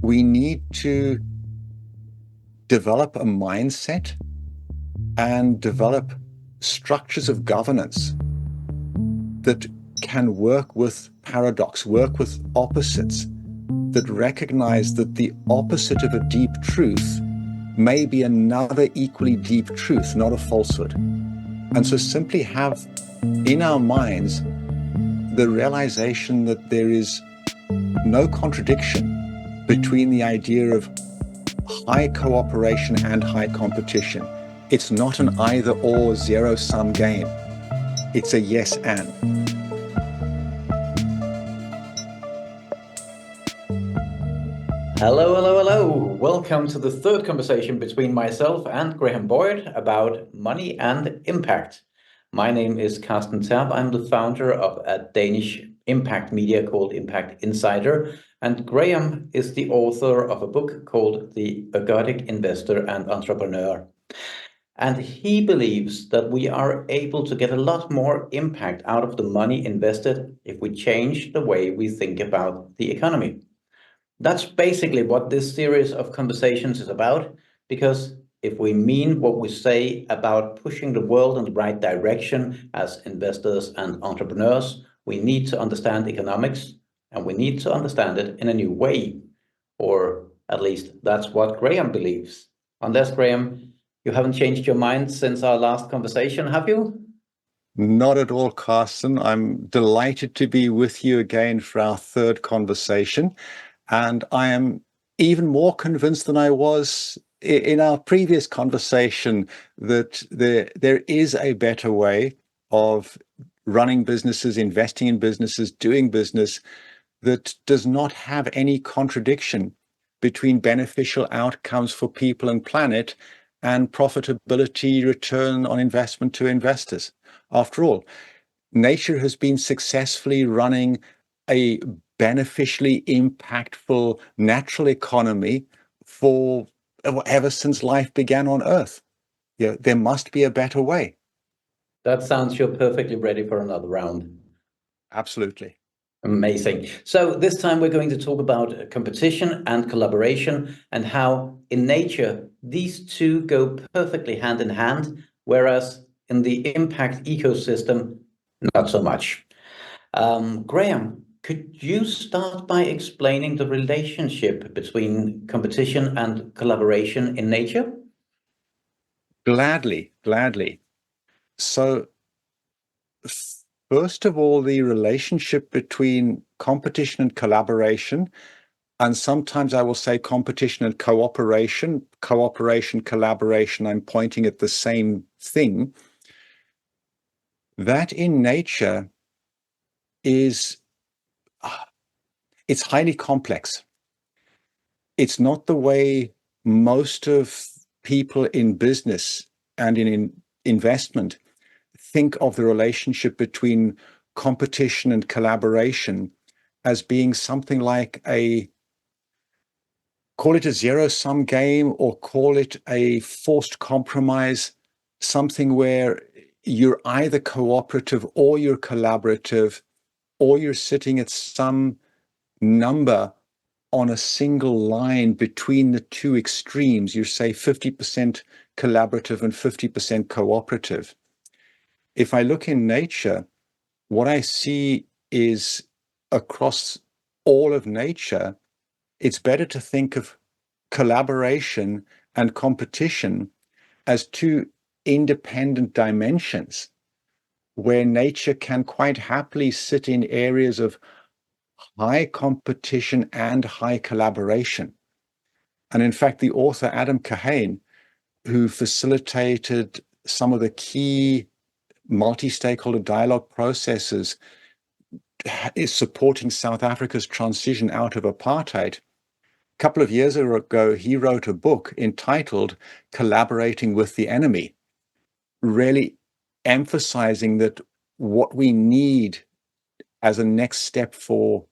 we need to develop a mindset and develop structures of governance that can work with paradox, work with opposites, that recognize that the opposite of a deep truth may be another equally deep truth, not a falsehood. And so simply have in our minds the realization that there is no contradiction between the idea of high cooperation and high competition. It's not an either or zero-sum game. It's a yes and. Hello, hello, hello. Welcome to the third conversation between myself and Graham Boyd about money and impact. My name is Carsten Terp. I'm the founder of a Danish impact media called Impact Insider. And Graham is the author of a book called The Ergodic Investor and Entrepeneur. And he believes that we are able to get a lot more impact out of the money invested if we change the way we think about the economy. That's basically what this series of conversations is about, because if we mean what we say about pushing the world in the right direction as investors and entrepreneurs, we need to understand economics, and we need to understand it in a new way. Or at least that's what Graham believes. Unless, Graham, you haven't changed your mind since our last conversation, have you? Not at all, Carsten. I'm delighted to be with you again for our third conversation. And I am even more convinced than I was in our previous conversation that there is a better way of running businesses, investing in businesses, doing business that does not have any contradiction between beneficial outcomes for people and planet and profitability return on investment to investors. After all, nature has been successfully running a beneficially impactful natural economy for ever since life began on Earth. There must be a better way. That sounds you're perfectly ready for another round. Absolutely. Amazing. So this time we're going to talk about competition and collaboration and how in nature these two go perfectly hand in hand, whereas in the impact ecosystem, not so much. Graham, could you start by explaining the relationship between competition and collaboration in nature? Gladly. So, first of all, the relationship between competition and collaboration, and sometimes I will say competition and cooperation, collaboration, I'm pointing at the same thing. That in nature it's highly complex. It's not the way most of people in business and in investment think of the relationship between competition and collaboration as being something like call it a zero-sum game or call it a forced compromise, something where you're either cooperative or you're collaborative, or you're sitting at some number on a single line between the two extremes. You say 50% collaborative and 50% cooperative. If I look in nature, what I see is across all of nature, it's better to think of collaboration and competition as two independent dimensions where nature can quite happily sit in areas of high competition and high collaboration. And in fact, the author Adam Kahane, who facilitated some of the key multi-stakeholder dialogue processes, is supporting South Africa's transition out of apartheid. A couple of years ago, he wrote a book entitled Collaborating with the Enemy, really emphasizing that what we need as a next step for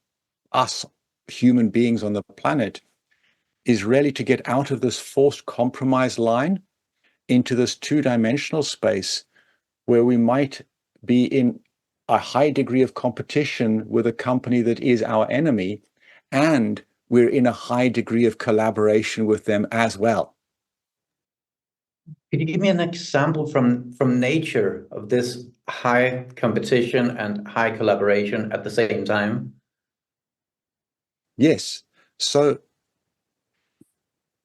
us human beings on the planet is really to get out of this forced compromise line into this two-dimensional space where we might be in a high degree of competition with a company that is our enemy, and we're in a high degree of collaboration with them as well. Could you give me an example from nature of this high competition and high collaboration at the same time? Yes. So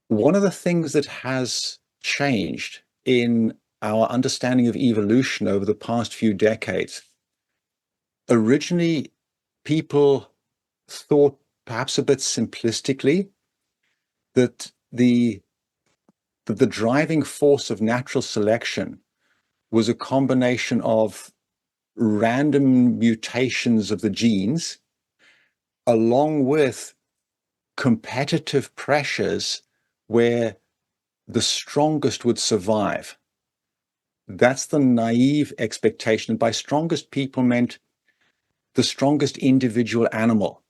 one of the things that has changed in our understanding of evolution over the past few decades, originally people thought, perhaps a bit simplistically, that the driving force of natural selection was a combination of random mutations of the genes along with competitive pressures where the strongest would survive. That's the naive expectation. And by strongest, people meant the strongest individual animal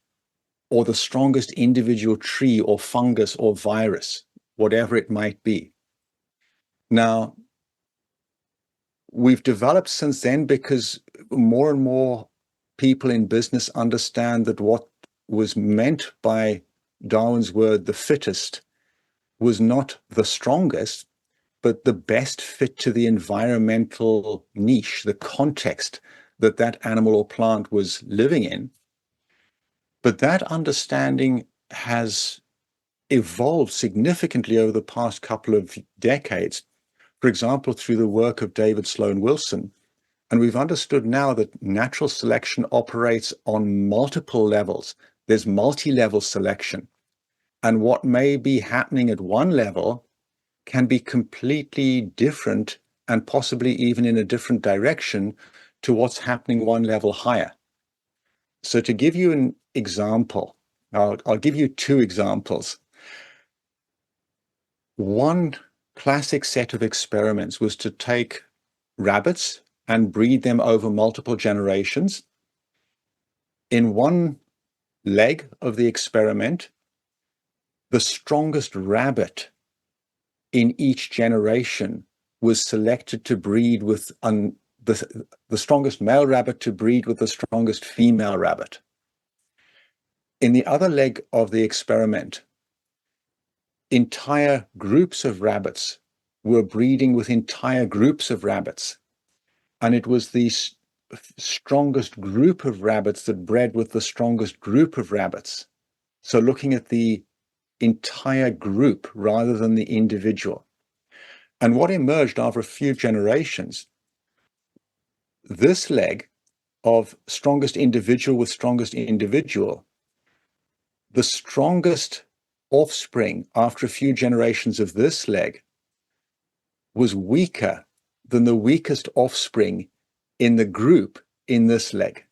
or the strongest individual tree or fungus or virus, whatever it might be. Now, we've developed since then because more and more people in business understand that what was meant by Darwin's word, the fittest, was not the strongest, but the best fit to the environmental niche, the context that that animal or plant was living in. But that understanding has evolved significantly over the past couple of decades, for example, through the work of David Sloan Wilson. And we've understood now that natural selection operates on multiple levels. There's multi-level selection. And what may be happening at one level can be completely different and possibly even in a different direction to what's happening one level higher. So to give you an example, I'll give you two examples. One classic set of experiments was to take rabbits and breed them over multiple generations. In one leg of the experiment, the strongest rabbit in each generation was selected to breed with the strongest male rabbit to breed with the strongest female rabbit. In the other leg of the experiment, entire groups of rabbits were breeding with entire groups of rabbits. And it was the strongest group of rabbits that bred with the strongest group of rabbits. So looking at the entire group rather than the individual. And what emerged after a few generations, this leg of strongest individual with strongest individual, the strongest offspring after a few generations of this leg was weaker than the weakest offspring in the group in this leg.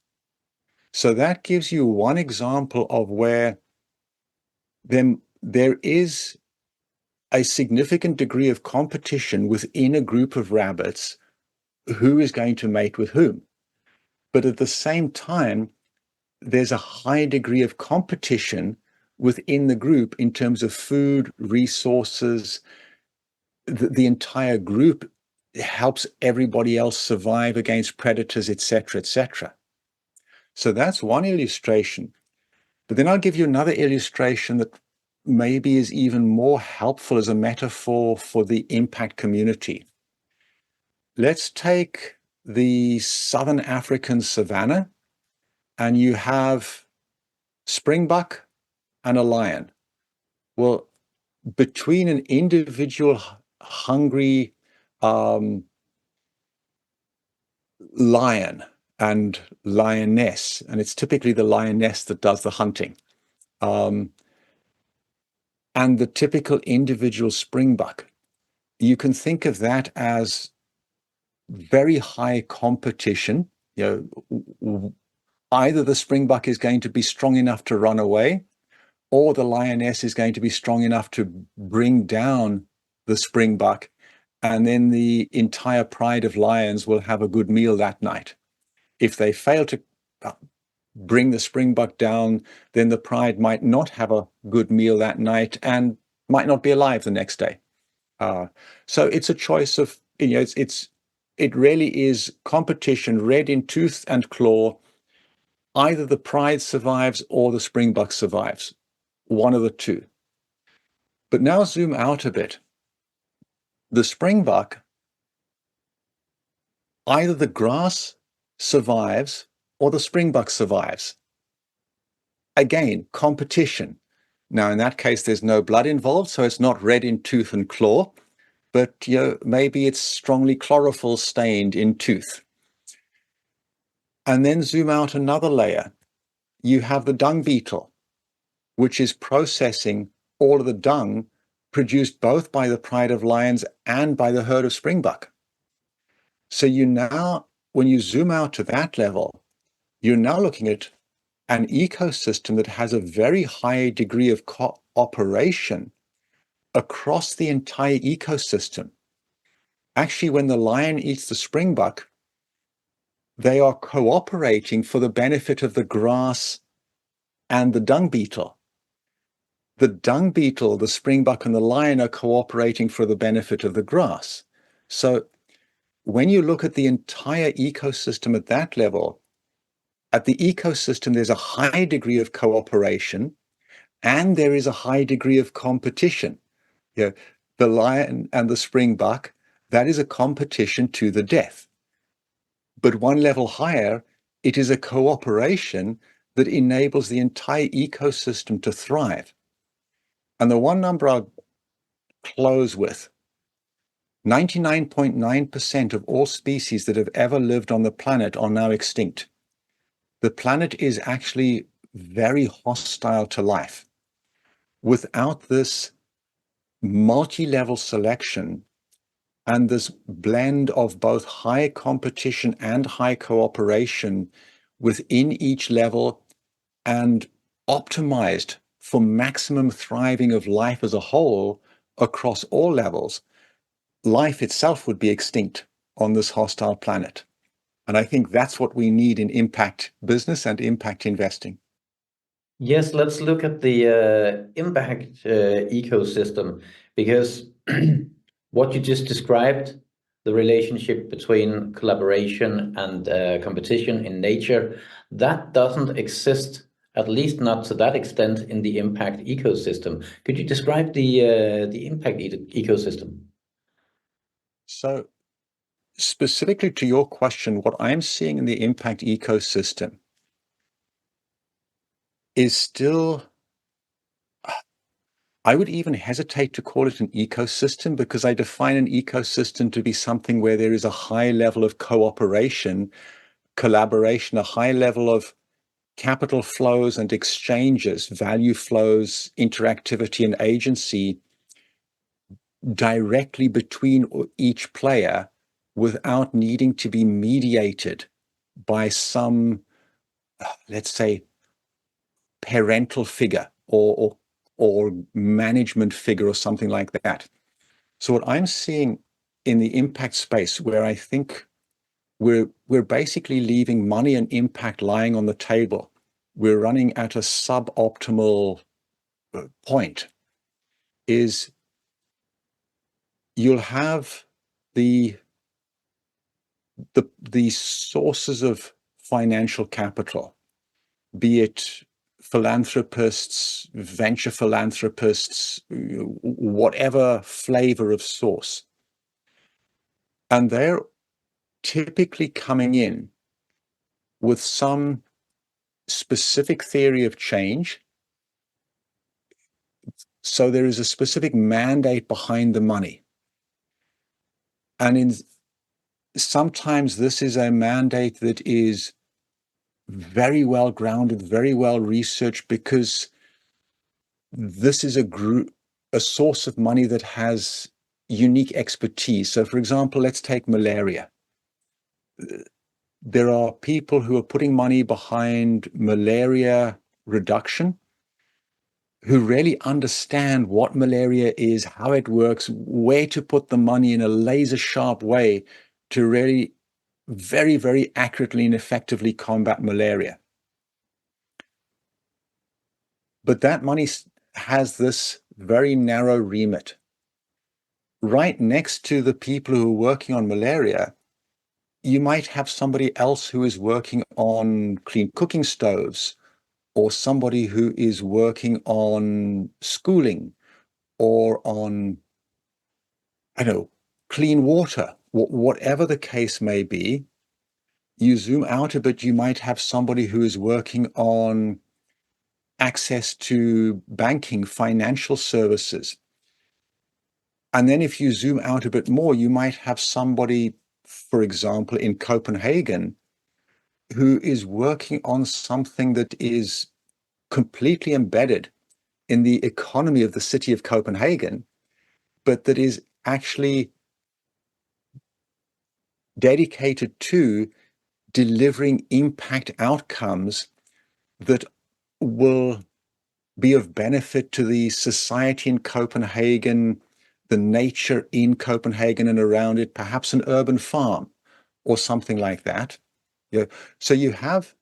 So that gives you one example of where there is a significant degree of competition within a group of rabbits who is going to mate with whom. But at the same time, there's a high degree of competition within the group in terms of food, resources. The entire group helps everybody else survive against predators, etc., etc. So that's one illustration. But then I'll give you another illustration that maybe is even more helpful as a metaphor for the impact community. Let's take the Southern African savanna, and you have springbuck and a lion. Well, between an individual hungry lion and lioness, and it's typically the lioness that does the hunting, and the typical individual springbuck, you can think of that as very high competition. Either the springbuck is going to be strong enough to run away, or the lioness is going to be strong enough to bring down the springbuck, and then the entire pride of lions will have a good meal that night. If they fail to bring the springbuck down, then the pride might not have a good meal that night and might not be alive the next day. So it's a choice of, it really is competition red in tooth and claw. Either the pride survives or the springbuck survives. one of the two. But now zoom out a bit. The springbuck, either the grass survives or the springbuck survives. Again, competition. Now, in that case, there's no blood involved, so it's not red in tooth and claw, but maybe it's strongly chlorophyll stained in tooth. And then zoom out another layer. You have the dung beetle, which is processing all of the dung produced both by the pride of lions and by the herd of springbuck. So when you zoom out to that level, you're now looking at an ecosystem that has a very high degree of cooperation across the entire ecosystem. Actually, when the lion eats the springbuck, they are cooperating for the benefit of the grass and the dung beetle. The dung beetle, the springbuck, and the lion are cooperating for the benefit of the grass. So when you look at the entire ecosystem at that level, at the ecosystem, there's a high degree of cooperation and there is a high degree of competition. The lion and the springbuck, that is a competition to the death. But one level higher, it is a cooperation that enables the entire ecosystem to thrive. And the one number I'll close with, 99.9% of all species that have ever lived on the planet are now extinct. The planet is actually very hostile to life. Without this multi-level selection and this blend of both high competition and high cooperation within each level and optimized for maximum thriving of life as a whole across all levels, life itself would be extinct on this hostile planet. And I think that's what we need in impact business and impact investing. Yes, let's look at the impact ecosystem, because what you just described, the relationship between collaboration and competition in nature, that doesn't exist, at least not to that extent, in the impact ecosystem. Could you describe the impact ecosystem? So specifically to your question, what I'm seeing in the impact ecosystem is still, I would even hesitate to call it an ecosystem, because I define an ecosystem to be something where there is a high level of cooperation, collaboration, a high level of capital flows and exchanges, value flows, interactivity and agency directly between each player without needing to be mediated by some, let's say, parental figure or management figure or something like that. So what I'm seeing in the impact space, where I think we're basically leaving money and impact lying on the table, we're running at a suboptimal point, is you'll have the sources of financial capital, be it philanthropists, venture philanthropists, whatever flavor of source. And they're typically coming in with some specific theory of change. So there is a specific mandate behind the money. And sometimes this is a mandate that is very well grounded, very well researched, because this is a source of money that has unique expertise. So for example, let's take malaria. There are people who are putting money behind malaria reduction, who really understand what malaria is, how it works, where to put the money in a laser sharp way to really very, very accurately and effectively combat malaria. But that money has this very narrow remit. Right next to the people who are working on malaria, you might have somebody else who is working on clean cooking stoves or somebody who is working on schooling or on, I don't know, clean water, whatever the case may be. You zoom out a bit, you might have somebody who is working on access to banking, financial services. And then if you zoom out a bit more, you might have somebody, for example, in Copenhagen, who is working on something that is completely embedded in the economy of the city of Copenhagen, but that is actually dedicated to delivering impact outcomes that will be of benefit to the society in Copenhagen, the nature in Copenhagen and around it, perhaps an urban farm or something like that. So you have,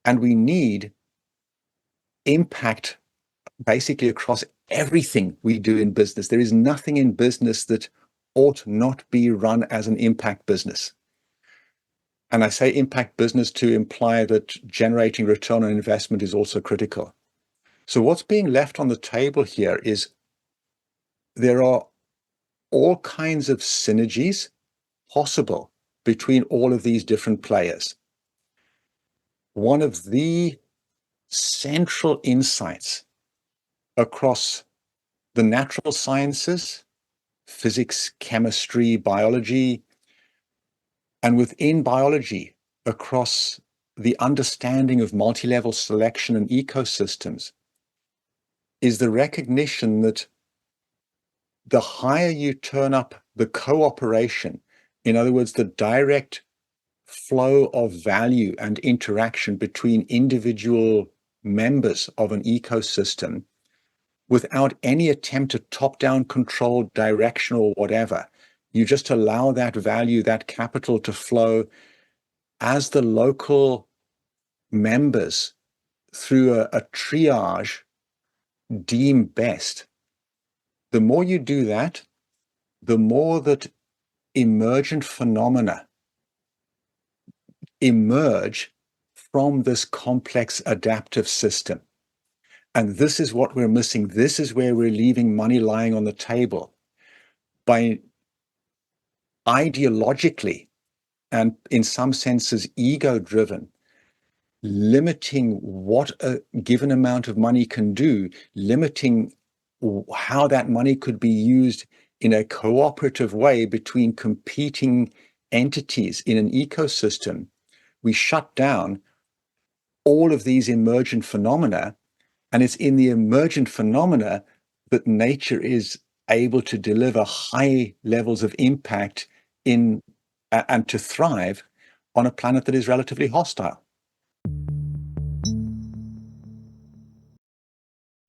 and we need impact basically across everything we do in business. There is nothing in business that ought not be run as an impact business. And I say impact business to imply that generating return on investment is also critical. So what's being left on the table here is there are all kinds of synergies possible between all of these different players. One of the central insights across the natural sciences, physics, chemistry, biology, and within biology, across the understanding of multi-level selection and ecosystems, is the recognition that the higher you turn up the cooperation, in other words, the direct flow of value and interaction between individual members of an ecosystem without any attempt at top-down control, direction, or whatever. You just allow that value, that capital to flow as the local members through a triage deem best. The more you do that, the more that emergent phenomena emerge from this complex adaptive system. And this is what we're missing. This is where we're leaving money lying on the table by ideologically and in some senses ego-driven, limiting what a given amount of money can do, limiting how that money could be used in a cooperative way between competing entities in an ecosystem. We shut down all of these emergent phenomena, and it's in the emergent phenomena that nature is able to deliver high levels of impact in and to thrive on a planet that is relatively hostile.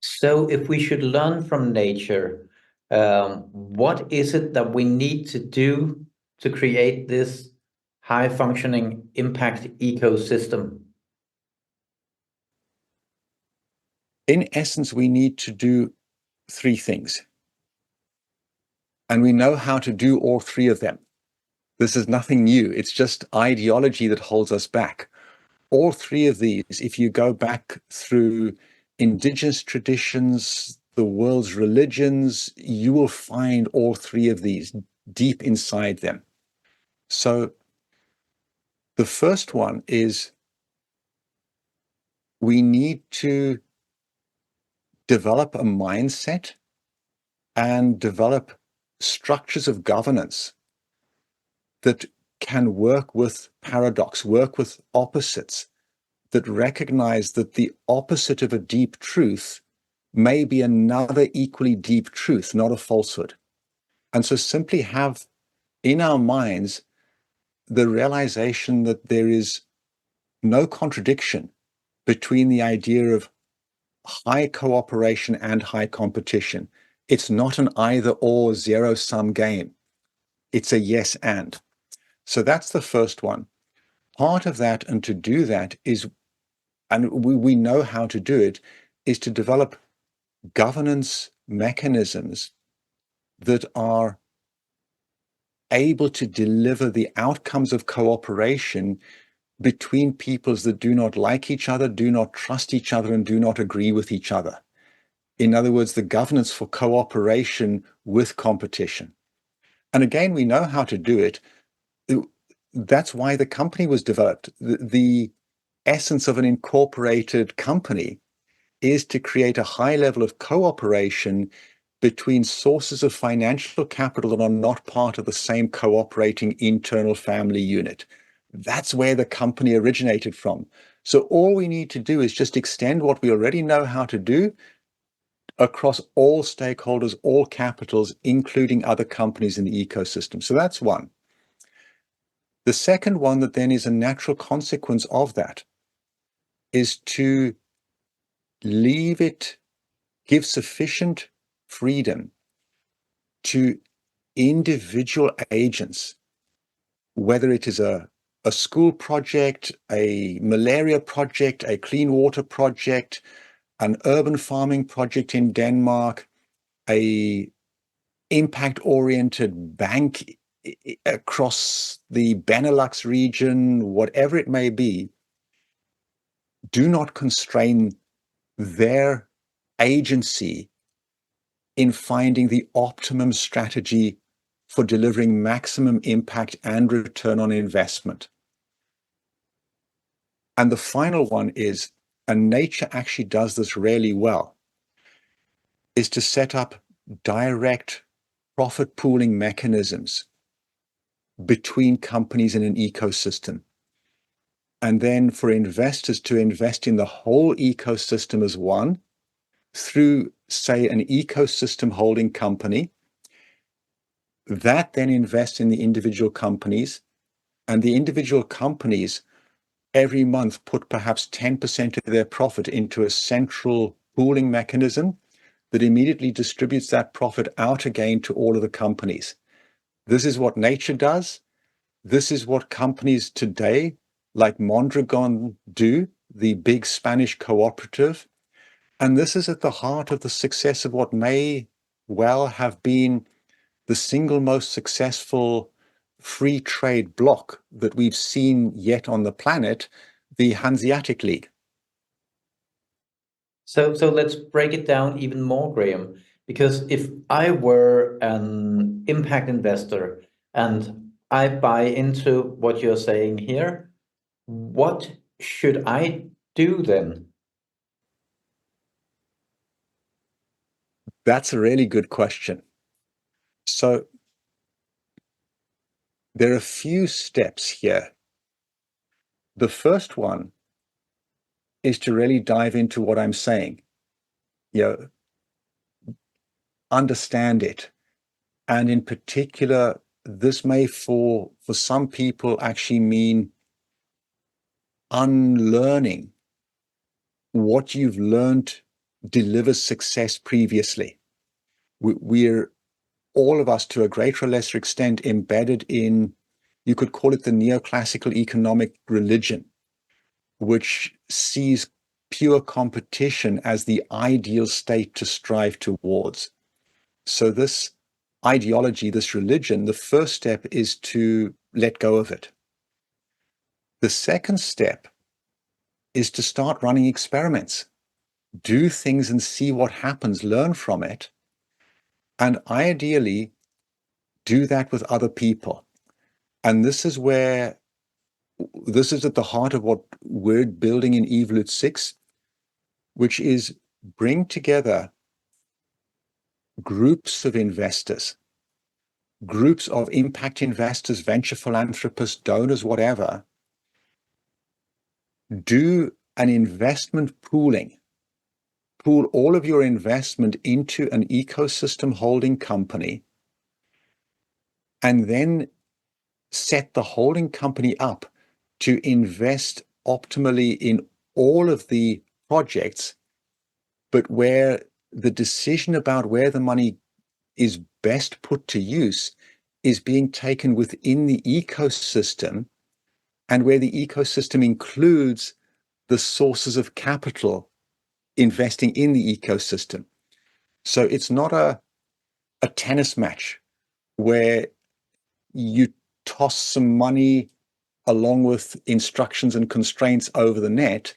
So if we should learn from nature, what is it that we need to do to create this high functioning impact ecosystem? In essence, we need to do three things. And we know how to do all three of them. This is nothing new. It's just ideology that holds us back. All three of these, if you go back through indigenous traditions, the world's religions, you will find all three of these deep inside them. So the first one is we need to develop a mindset and develop structures of governance that can work with paradox, work with opposites, that recognize that the opposite of a deep truth may be another equally deep truth, not a falsehood. And so simply have in our minds the realization that there is no contradiction between the idea of high cooperation and high competition. It's not an either or zero-sum game. It's a yes and. So that's the first one. Part of that, and to do that is, and we know how to do it, is to develop governance mechanisms that are able to deliver the outcomes of cooperation between peoples that do not like each other, do not trust each other, and do not agree with each other. In other words, the governance for cooperation with competition. And again, we know how to do it. That's why the company was developed. The essence of an incorporated company is to create a high level of cooperation between sources of financial capital that are not part of the same cooperating internal family unit. That's where the company originated from. So all we need to do is just extend what we already know how to do across all stakeholders, all capitals, including other companies in the ecosystem. So that's one. The second one that then is a natural consequence of that is to give sufficient freedom to individual agents, whether it is a school project, a malaria project, a clean water project, an urban farming project in Denmark, a impact-oriented bank across the Benelux region, whatever it may be, do not constrain their agency in finding the optimum strategy for delivering maximum impact and return on investment. And the final one is, and nature actually does this really well, is to set up direct profit pooling mechanisms between companies in an ecosystem. And then for investors to invest in the whole ecosystem as one through, say, an ecosystem holding company, that then invests in the individual companies, and the individual companies every month put perhaps 10% of their profit into a central pooling mechanism that immediately distributes that profit out again to all of the companies. This is what nature does. This is what companies today, like Mondragon, do, the big Spanish cooperative. And this is at the heart of the success of what may well have been the single most successful free trade bloc that we've seen yet on the planet, the Hanseatic League. So let's break it down even more, Graham, because if I were an impact investor and I buy into what you're saying here, what should I do then? That's a really good question. So there are a few steps here. The first one is to really dive into what I'm saying. Understand it. And in particular, this may for some people actually mean unlearning what you've learned delivers success previously. We're all of us, to a greater or lesser extent, embedded in, you could call it the neoclassical economic religion, which sees pure competition as the ideal state to strive towards. So this ideology, this religion, the first step is to let go of it. The second step is to start running experiments. Do things and see what happens, learn from it, and ideally do that with other people. And this is at the heart of what we're building in Evolute 6, which is bring together groups of investors, groups of impact investors, venture philanthropists, donors, whatever. Do an investment pooling. Pool all of your investment into an ecosystem holding company, and then set the holding company up to invest optimally in all of the projects, but where the decision about where the money is best put to use is being taken within the ecosystem, and where the ecosystem includes the sources of capital investing in the ecosystem. So it's not a tennis match where you toss some money along with instructions and constraints over the net,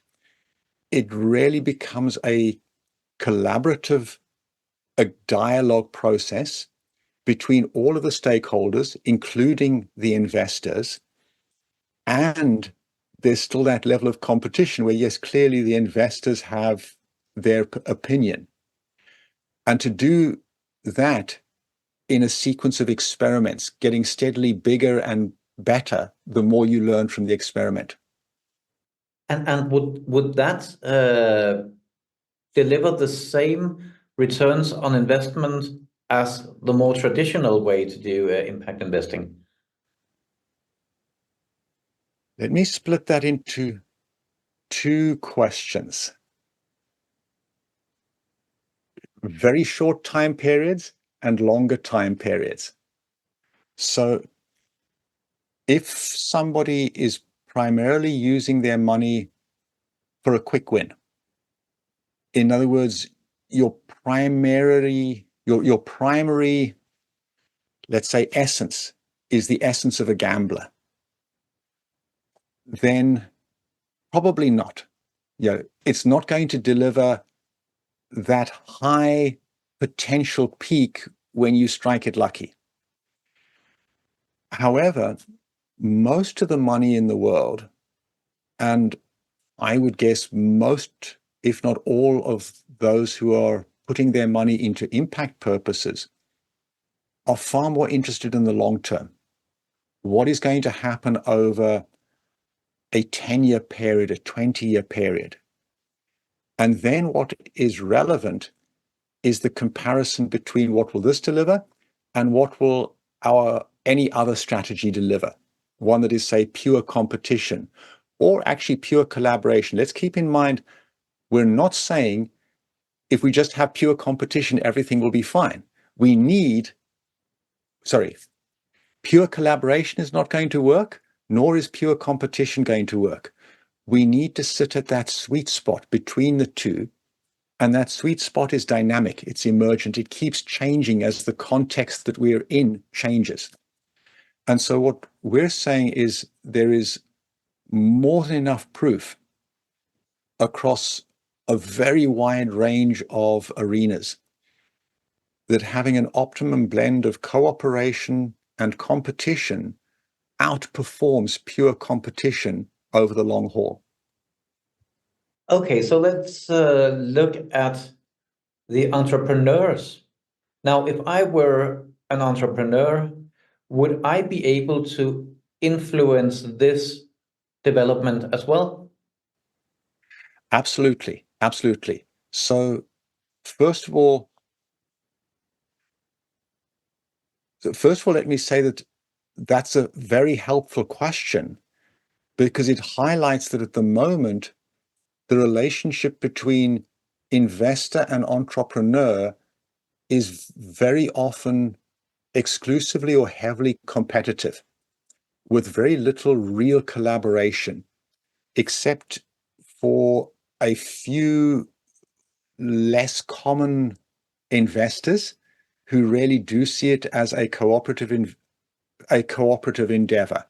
it really becomes a collaborative, a dialogue process between all of the stakeholders, including the investors. And there's still that level of competition where, yes, clearly the investors have their opinion. And to do that in a sequence of experiments, getting steadily bigger and better the more you learn from the experiment. And would that deliver the same returns on investment as the more traditional way to do impact investing? Let me split that into two questions. Very short time periods and longer time periods. So if somebody is primarily using their money for a quick win, in other words, your primary, let's say, essence is the essence of a gambler, then probably not. It's not going to deliver that high potential peak when you strike it lucky. However, most of the money in the world, and I would guess most, if not all, of those who are putting their money into impact purposes, are far more interested in the long term. What is going to happen over a 10-year period, a 20-year period? And then what is relevant is the comparison between what will this deliver and what will any other strategy deliver. One that is, say, pure competition or actually pure collaboration. Let's keep in mind, we're not saying if we just have pure competition, everything will be fine. Pure collaboration is not going to work, nor is pure competition going to work. We need to sit at that sweet spot between the two. And that sweet spot is dynamic, it's emergent, it keeps changing as the context that we're in changes. And so what we're saying is there is more than enough proof across a very wide range of arenas that having an optimum blend of cooperation and competition outperforms pure competition over the long haul. Okay, so let's look at the entrepreneurs. Now, if I were an entrepreneur, would I be able to influence this development as well? Absolutely, absolutely. So first of all, let me say that that's a very helpful question because it highlights that at the moment, the relationship between investor and entrepreneur is very often exclusively or heavily competitive, with very little real collaboration, except for a few less common investors who really do see it as a cooperative endeavor.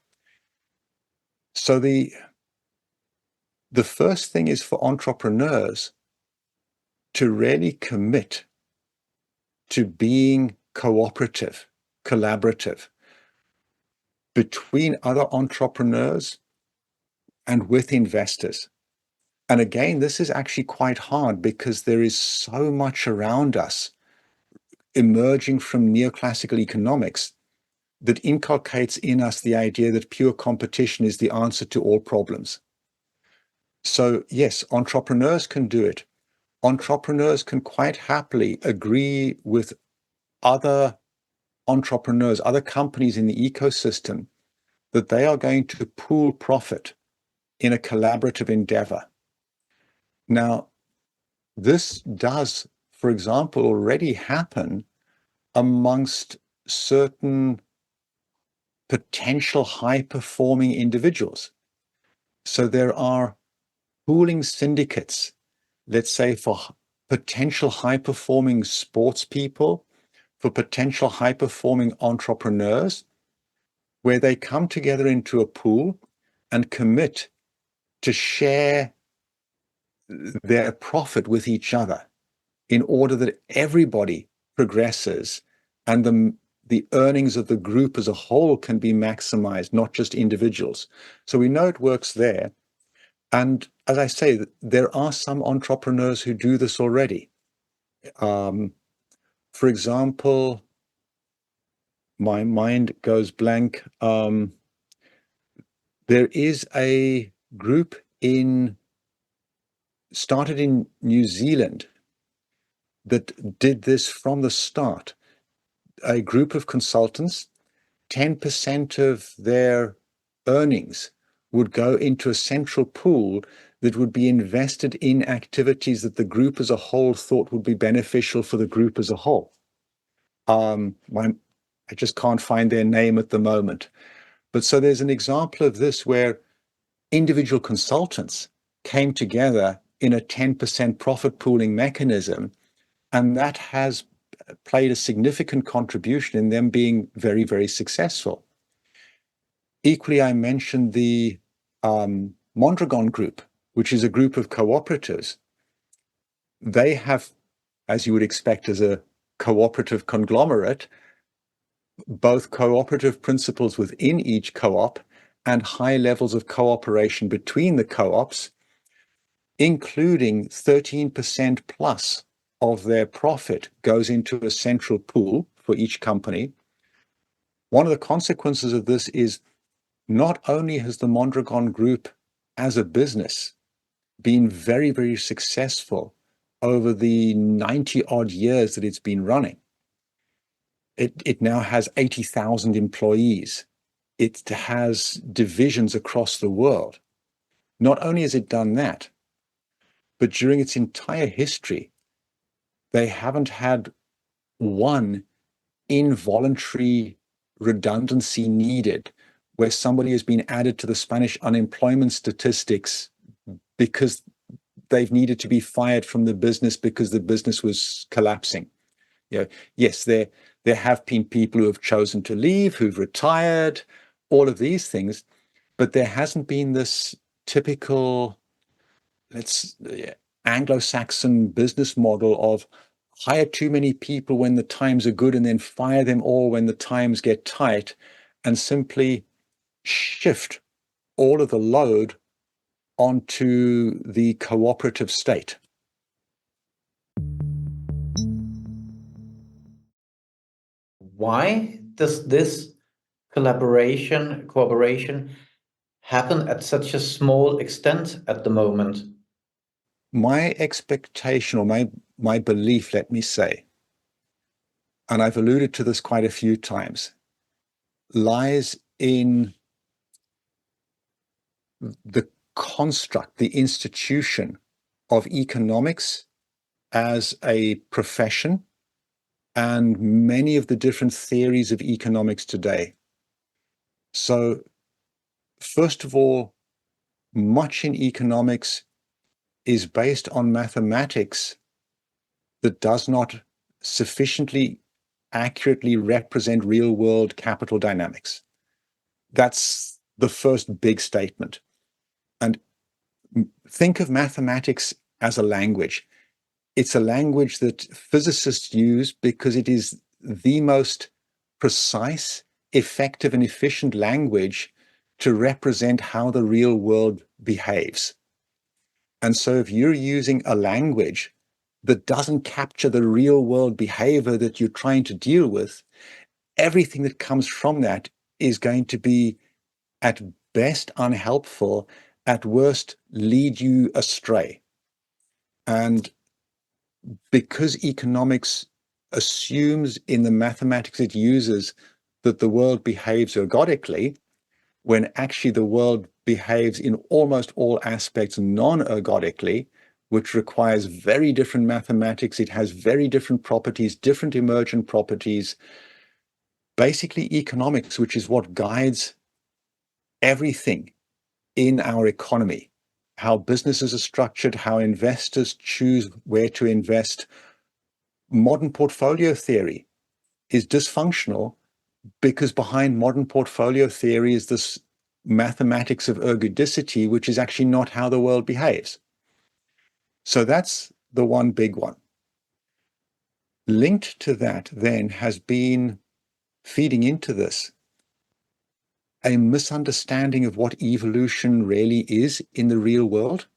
So the first thing is for entrepreneurs to really commit to being cooperative, collaborative between other entrepreneurs and with investors. And again, this is actually quite hard because there is so much around us emerging from neoclassical economics that inculcates in us the idea that pure competition is the answer to all problems. So yes, entrepreneurs can do it. Entrepreneurs can quite happily agree with other entrepreneurs, other companies in the ecosystem, that they are going to pool profit in a collaborative endeavor. Now, this does, for example, already happen amongst certain potential high-performing individuals. So there are pooling syndicates, let's say for potential high-performing sports people, for potential high-performing entrepreneurs, where they come together into a pool and commit to share their profit with each other in order that everybody progresses and the earnings of the group as a whole can be maximized, not just individuals. So we know it works there. And as I say, there are some entrepreneurs who do this already. For example, my mind goes blank. There is a group started in New Zealand that did this from the start. A group of consultants, 10% of their earnings would go into a central pool that would be invested in activities that the group as a whole thought would be beneficial for the group as a whole. I just can't find their name at the moment. But so there's an example of this where individual consultants came together in a 10% profit pooling mechanism, and that has played a significant contribution in them being very, very successful. Equally, I mentioned the Mondragon Group, which is a group of cooperatives. They have, as you would expect as a cooperative conglomerate, both cooperative principles within each co-op and high levels of cooperation between the co-ops, including 13% plus of their profit goes into a central pool for each company. One of the consequences of this is not only has the Mondragon Group as a business been very, very successful over the 90 odd years that it's been running. It now has 80,000 employees. It has divisions across the world. Not only has it done that, but during its entire history, they haven't had one involuntary redundancy needed where somebody has been added to the Spanish unemployment statistics because they've needed to be fired from the business because the business was collapsing. Yes, there have been people who have chosen to leave, who've retired, all of these things, but there hasn't been this typical, Anglo-Saxon business model of hire too many people when the times are good and then fire them all when the times get tight, and simply shift all of the load onto the cooperative state. Why does this cooperation happen at such a small extent at the moment? My expectation, or my belief, let me say, and I've alluded to this quite a few times, lies in the construct, the institution of economics as a profession and many of the different theories of economics today. So, first of all, much in economics is based on mathematics that does not sufficiently accurately represent real-world capital dynamics. That's the first big statement. And think of mathematics as a language. It's a language that physicists use because it is the most precise, effective, and efficient language to represent how the real world behaves. And so if you're using a language that doesn't capture the real world behavior that you're trying to deal with, everything that comes from that is going to be at best unhelpful, at worst lead you astray. And because economics assumes in the mathematics it uses that the world behaves ergodically, when actually the world behaves in almost all aspects non-ergodically, which requires very different mathematics. It has very different properties, different emergent properties. Basically, economics, which is what guides everything in our economy, how businesses are structured, how investors choose where to invest. Modern portfolio theory is dysfunctional because behind modern portfolio theory is this mathematics of ergodicity, which is actually not how the world behaves. So that's the one big one. Linked to that then has been, feeding into this, a misunderstanding of what evolution really is in the real world.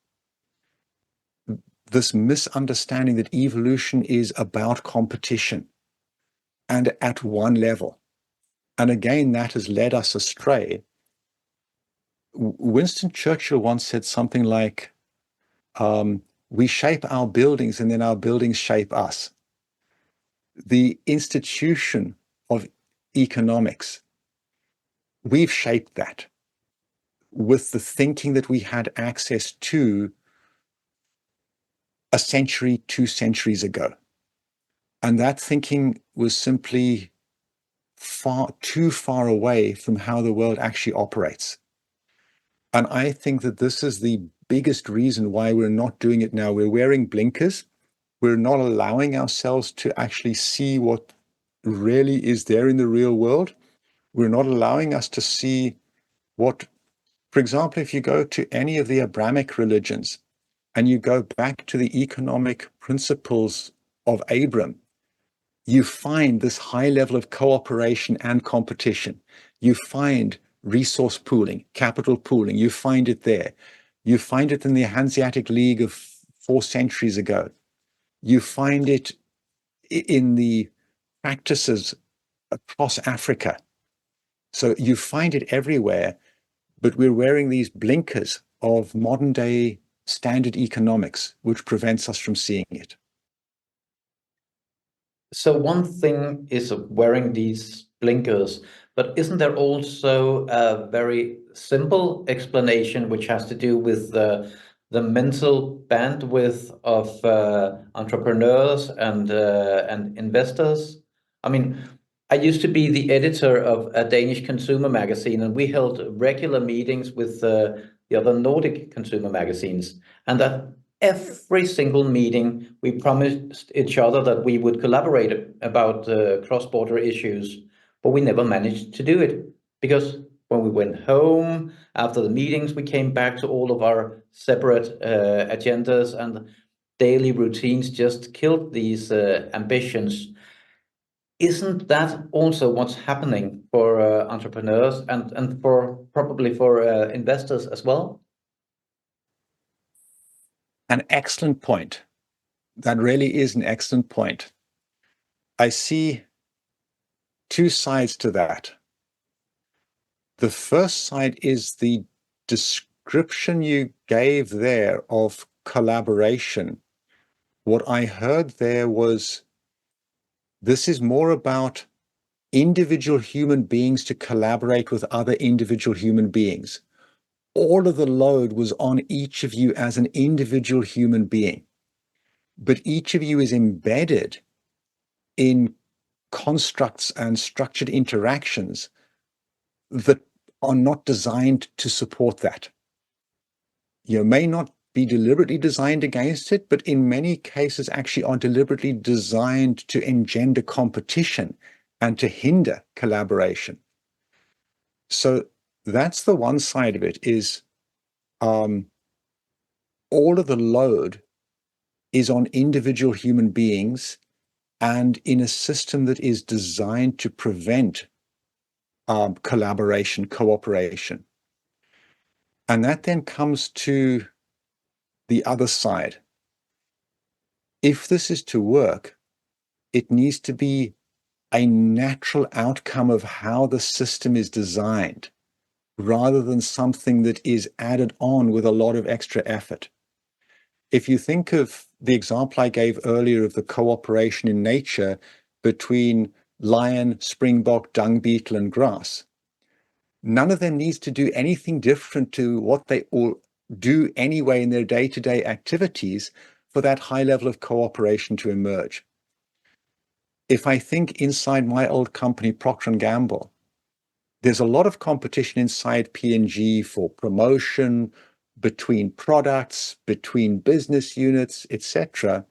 This misunderstanding that evolution is about competition and at one level. And again, that has led us astray. Winston Churchill once said something like, we shape our buildings and then our buildings shape us. The institution of economics, we've shaped that with the thinking that we had access to a century, 2 centuries ago. And that thinking was simply too far away from how the world actually operates. And I think that this is the biggest reason why we're not doing it now. We're wearing blinkers. We're not allowing ourselves to actually see what really is there in the real world. We're not allowing us to see what, for example, if you go to any of the Abrahamic religions and you go back to the economic principles of Abram, you find this high level of cooperation and competition. You find resource pooling, capital pooling. You find it there. You find it in the Hanseatic League of 4 centuries ago. You find it in the practices across Africa. So you find it everywhere, but we're wearing these blinkers of modern day standard economics, which prevents us from seeing it. So one thing is wearing these blinkers, but isn't there also a very simple explanation which has to do with the mental bandwidth of entrepreneurs and investors? I mean, I used to be the editor of a Danish consumer magazine, and we held regular meetings with the other Nordic consumer magazines, and that every single meeting, we promised each other that we would collaborate about cross-border issues, but we never managed to do it because when we went home after the meetings, we came back to all of our separate agendas, and daily routines just killed these ambitions. Isn't that also what's happening for entrepreneurs and for probably for investors as well? An excellent point. That really is an excellent point. I see 2 sides to that. The first side is the description you gave there of collaboration. What I heard there was, this is more about individual human beings to collaborate with other individual human beings. All of the load was on each of you as an individual human being, but each of you is embedded in constructs and structured interactions that are not designed to support that. You may not be deliberately designed against it, but in many cases actually are deliberately designed to engender competition and to hinder collaboration. So that's the one side of it, is all of the load is on individual human beings and in a system that is designed to prevent collaboration, cooperation. And that then comes to the other side. If this is to work, it needs to be a natural outcome of how the system is designed, rather than something that is added on with a lot of extra effort. If you think of the example I gave earlier of the cooperation in nature between lion, springbok, dung beetle, and grass, none of them needs to do anything different to what they all do anyway in their day-to-day activities for that high level of cooperation to emerge. If I think inside my old company, Procter & Gamble, there's a lot of competition inside P&G for promotion, between products, between business units, etc.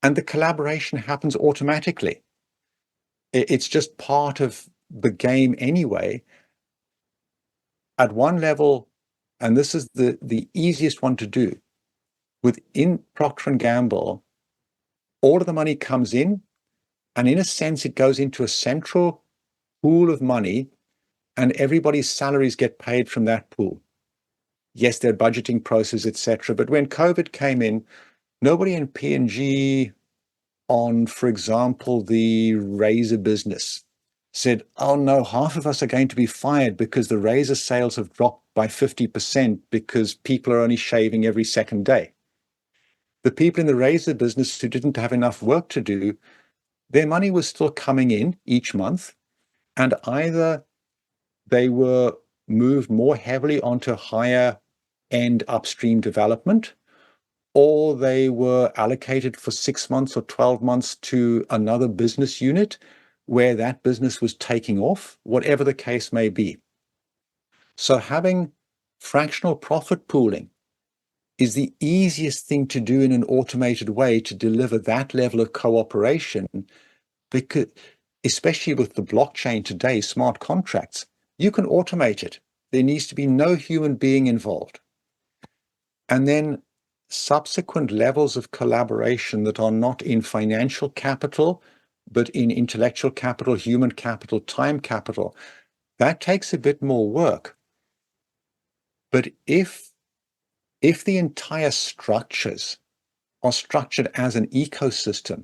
And the collaboration happens automatically. It's just part of the game anyway. at one level, and this is the easiest one to do, within Procter & Gamble, all of the money comes in, and in a sense, it goes into a central pool of money, and everybody's salaries get paid from that pool. Yes, their budgeting process, etc. But when COVID came in, nobody in P&G on, for example, the razor business said, oh no, half of us are going to be fired because the razor sales have dropped by 50% because people are only shaving every second day. The people in the razor business who didn't have enough work to do, their money was still coming in each month, and either they were moved more heavily onto higher end upstream development, or they were allocated for 6 months or 12 months to another business unit where that business was taking off, whatever the case may be. So having fractional profit pooling is the easiest thing to do in an automated way to deliver that level of cooperation, because especially with the blockchain today, smart contracts, you can automate it. There needs to be no human being involved. And then subsequent levels of collaboration that are not in financial capital, but in intellectual capital, human capital, time capital, that takes a bit more work. But if the entire structures are structured as an ecosystem,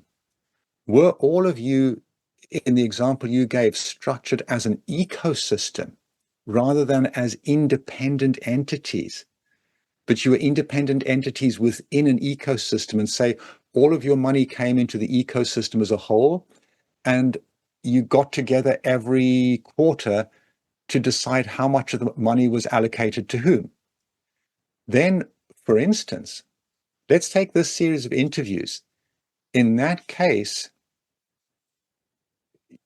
were all of you, in the example you gave, structured as an ecosystem rather than as independent entities, but you were independent entities within an ecosystem, and say all of your money came into the ecosystem as a whole, and you got together every quarter to decide how much of the money was allocated to whom. Then, for instance, let's take this series of interviews. In that case,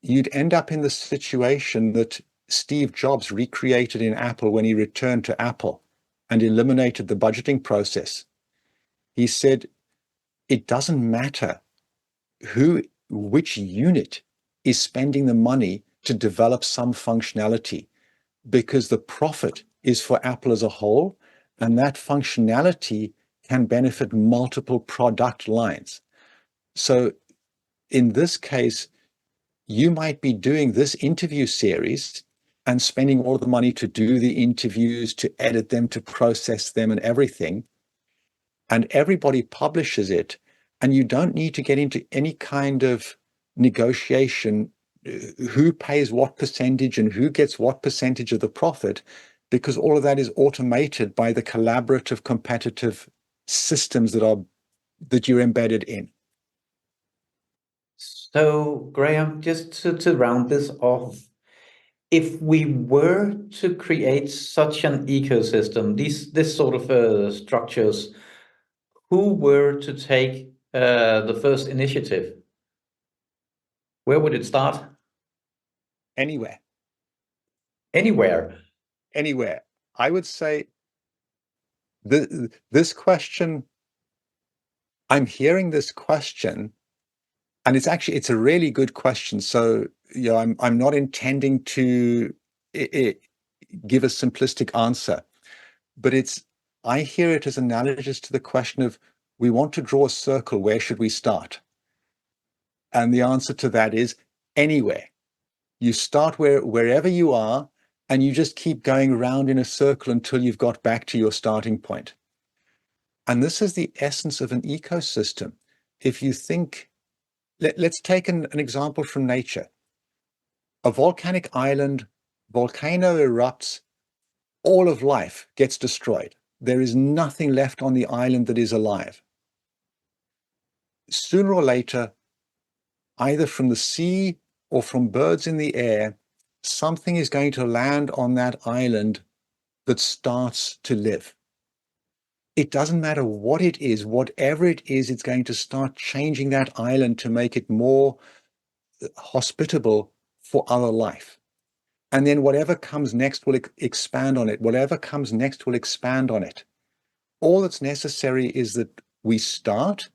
you'd end up in the situation that Steve Jobs recreated in Apple when he returned to Apple and eliminated the budgeting process. He said, it doesn't matter which unit is spending the money to develop some functionality, because the profit is for Apple as a whole, and that functionality can benefit multiple product lines. So in this case, you might be doing this interview series and spending all the money to do the interviews, to edit them, to process them and everything, and everybody publishes it, and you don't need to get into any kind of negotiation, who pays what percentage and who gets what percentage of the profit, because all of that is automated by the collaborative, competitive systems that you're embedded in. So, Graham, just to round this off, if we were to create such an ecosystem, this sort of structures, who were to take the first initiative? Where would it start? Anywhere. Anywhere. Anywhere. I would say this question, I'm hearing this question, and it's a really good question. So, I'm not intending to give a simplistic answer, but I hear it as analogous to the question of, we want to draw a circle, where should we start? And the answer to that is anywhere. You start wherever you are, and you just keep going around in a circle until you've got back to your starting point. And this is the essence of an ecosystem. If you think, let's take an example from nature. A volcanic island, volcano erupts, all of life gets destroyed. There is nothing left on the island that is alive. Sooner or later, either from the sea or from birds in the air, something is going to land on that island that starts to live. It doesn't matter what it is, whatever it is, it's going to start changing that island to make it more hospitable for other life. And then whatever comes next will expand on it. Whatever comes next will expand on it. All that's necessary is that we start,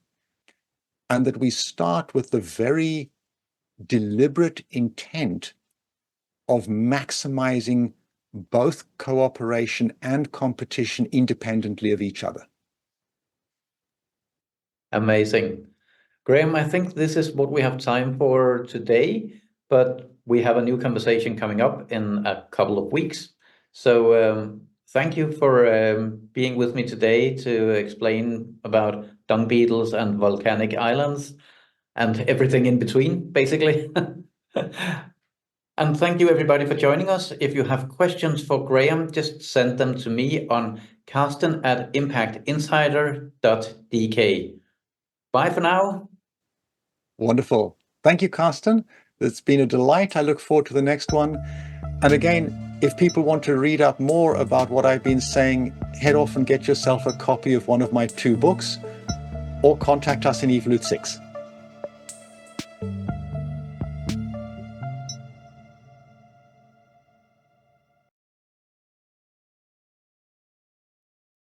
and that we start with the very deliberate intent of maximizing both cooperation and competition independently of each other. Amazing. Graham, I think this is what we have time for today, but we have a new conversation coming up in a couple of weeks. So thank you for being with me today to explain about dung beetles and volcanic islands and everything in between, basically. And thank you everybody for joining us. If you have questions for Graham, just send them to me on carsten@impactinsider.dk. Bye for now. Wonderful. Thank you, Carsten. It's been a delight. I look forward to the next one. And again, if people want to read up more about what I've been saying, head off and get yourself a copy of one of my 2 books or contact us in Evolute 6.